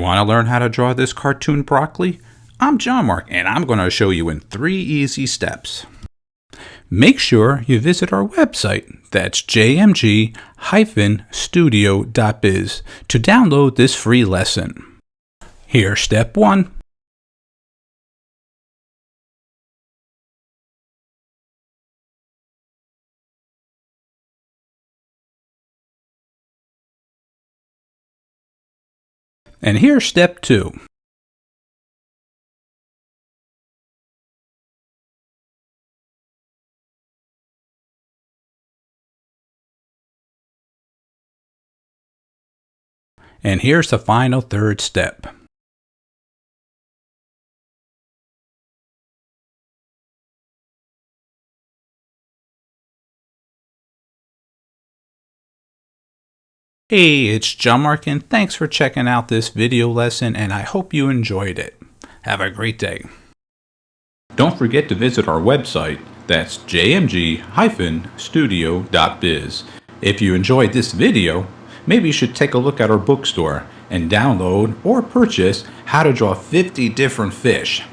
You want to learn how to draw this cartoon broccoli? I'm John-Marc, and I'm going to show you in 3 easy steps. Make sure you visit our website, that's jmg-studio.biz, to download this free lesson. Here's step 1. And here's step 2. And here's the final 3rd step. Hey, it's John-Marc, and thanks for checking out this video lesson, and I hope you enjoyed it. Have a great day. Don't forget to visit our website, that's jmg-studio.biz. If you enjoyed this video, maybe you should take a look at our bookstore and download or purchase How to Draw 50 Different Fish.